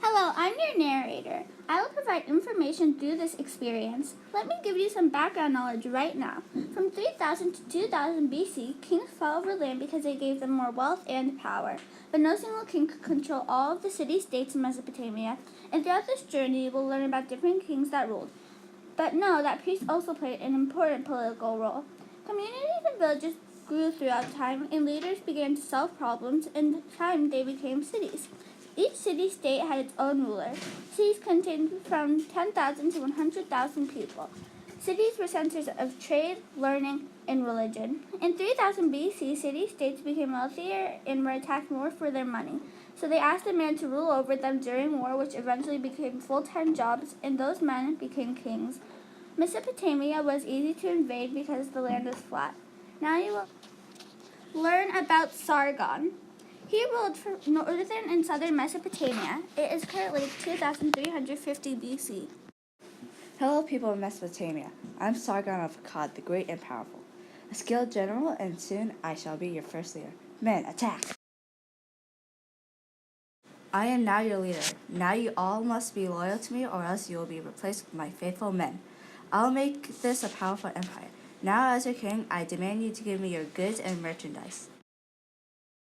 Hello, I'm your narrator. I will provide information through this experience. Let me give you some background knowledge right now. From 3000 to 2000 BC, kings fell over land because they gave them more wealth and power. But no single king could control all of the city-states in Mesopotamia, and throughout this journey, we'll learn about different kings that ruled. But know that priests also played an important political role. Communities and villages grew throughout time, and leaders began to solve problems. In time, they became cities. Each city-state had its own ruler. Cities contained from 10,000 to 100,000 people. Cities were centers of trade, learning, and religion. In 3000 BC, city-states became wealthier and were attacked more for their money. So they asked a man to rule over them during war, which eventually became full-time jobs, and those men became kings. Mesopotamia was easy to invade because the land was flat. Now you will learn about Sargon. He ruled for northern and southern Mesopotamia. It is currently 2350 BC. Hello, people of Mesopotamia. I'm Sargon of Akkad, the great and powerful, a skilled general, and soon I shall be your first leader. Men, attack! I am now your leader. Now you all must be loyal to me, or else you will be replaced with my faithful men. I'll make this a powerful empire. Now, as your king, I demand you to give me your goods and merchandise.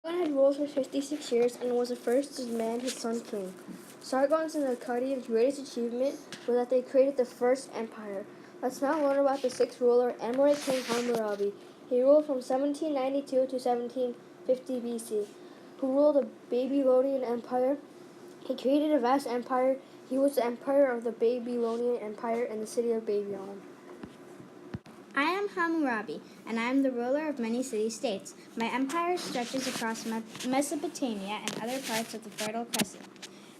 Sargon had ruled for 56 years and was the first to demand his son king. Sargon's and the Akkadians' greatest achievement was that they created the first empire. Let's now learn about the sixth ruler, Amorite King Hammurabi. He ruled from 1792 to 1750 BC, who ruled the Babylonian Empire. He created a vast empire. He was the emperor of the Babylonian Empire in the city of Babylon. I am Hammurabi, and I am the ruler of many city-states. My empire stretches across Mesopotamia and other parts of the Fertile Crescent.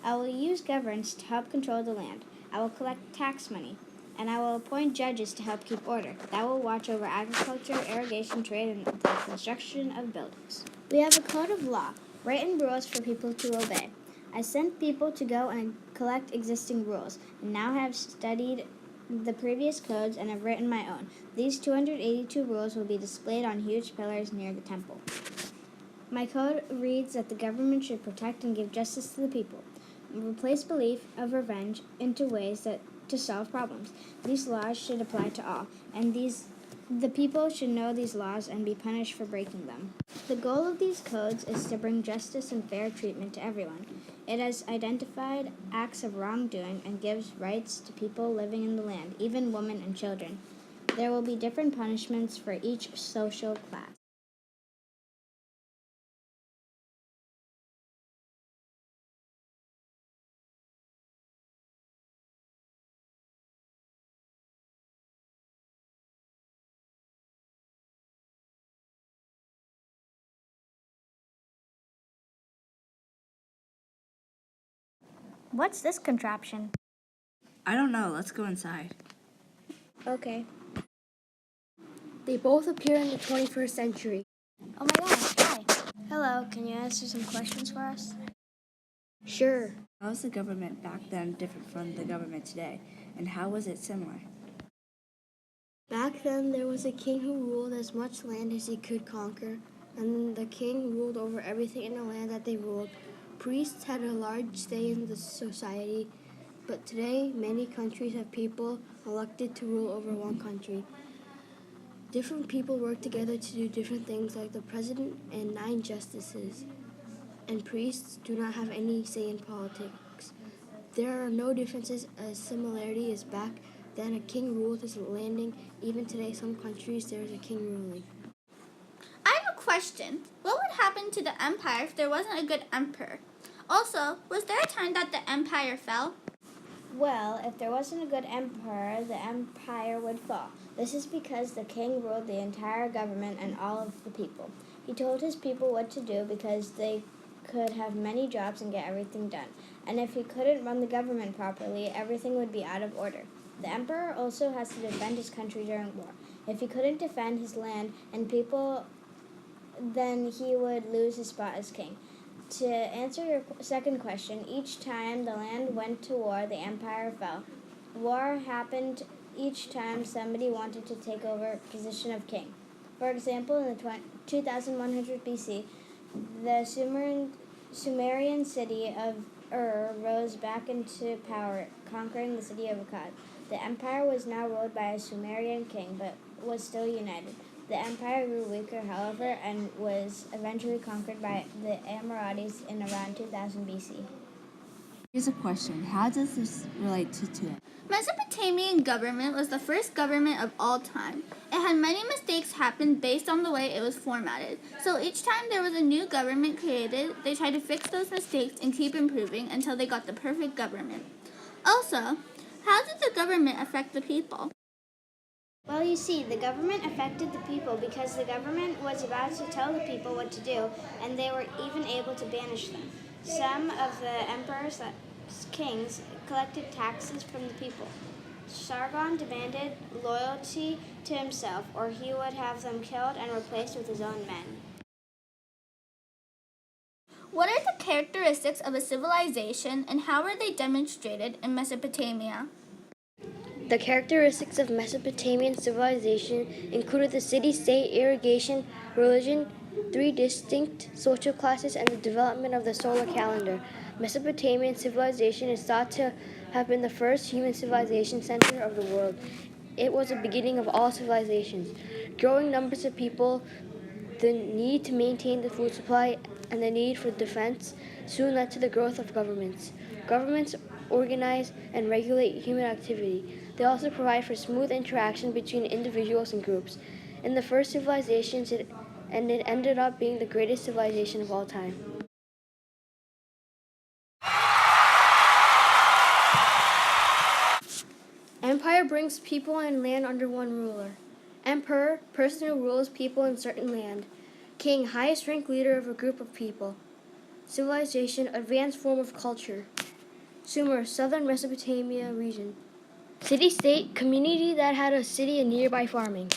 I will use governance to help control the land. I will collect tax money, and I will appoint judges to help keep order. That will watch over agriculture, irrigation, trade, and the construction of buildings. We have a code of law, written rules for people to obey. I sent people to go and collect existing rules, and now have studied the previous codes and have written my own. These 282 rules will be displayed on huge pillars near the temple. My code reads that the government should protect and give justice to the people, and replace belief of revenge into ways to solve problems. These laws should apply to all, and the people should know these laws and be punished for breaking them. The goal of these codes is to bring justice and fair treatment to everyone. It has identified acts of wrongdoing and gives rights to people living in the land, even women and children. There will be different punishments for each social class. What's this contraption? I don't know. Let's go inside. Okay. They both appear in the 21st century. Oh my gosh, hi. Hello, can you answer some questions for us? Sure. How was the government back then different from the government today, and how was it similar? Back then, there was a king who ruled as much land as he could conquer, and the king ruled over everything in the land that they ruled. Priests had a large say in the society, but today, many countries have people elected to rule over one country. Different people work together to do different things, like the president and 9 justices. And priests do not have any say in politics. There are no differences as similarity as back then a king ruled his landing. Even today, some countries there is a king ruling. I have a question. What would happen to the empire if there wasn't a good emperor? Also, was there a time that the empire fell? Well, if there wasn't a good emperor, the empire would fall. This is because the king ruled the entire government and all of the people. He told his people what to do because they could have many jobs and get everything done. And if he couldn't run the government properly, everything would be out of order. The emperor also has to defend his country during war. If he couldn't defend his land and people, then he would lose his spot as king. To answer your second question, each time the land went to war, the empire fell. War happened each time somebody wanted to take over position of king. For example, in the 2100 BC, the Sumerian city of rose back into power, conquering the city of Akkad. The empire was now ruled by a Sumerian king, but was still united. The empire grew weaker, however, and was eventually conquered by the Amorites in around 2000 BC. Here's a question. How does this relate to today? Mesopotamian government was the first government of all time. It had many mistakes happen based on the way it was formatted. So each time there was a new government created, they tried to fix those mistakes and keep improving until they got the perfect government. Also, how did the government affect the people? Well, you see, the government affected the people because the government was about to tell the people what to do, and they were even able to banish them. Some of the emperor's kings collected taxes from the people. Sargon demanded loyalty to himself, or he would have them killed and replaced with his own men. What are the characteristics of a civilization and how were they demonstrated in Mesopotamia? The characteristics of Mesopotamian civilization included the city-state, irrigation, religion, 3 distinct social classes, and the development of the solar calendar. Mesopotamian civilization is thought to have been the first human civilization center of the world. It was the beginning of all civilizations. Growing numbers of people, the need to maintain the food supply, and the need for defense soon led to the growth of governments. Governments organize and regulate human activity. They also provide for smooth interaction between individuals and groups. In the first civilizations, it ended up being the greatest civilization of all time. Empire brings people and land under one ruler. Emperor, person who rules people in certain land. King, highest ranked leader of a group of people. Civilization, advanced form of culture. Sumer, southern Mesopotamia region. City-state, community that had a city and nearby farming.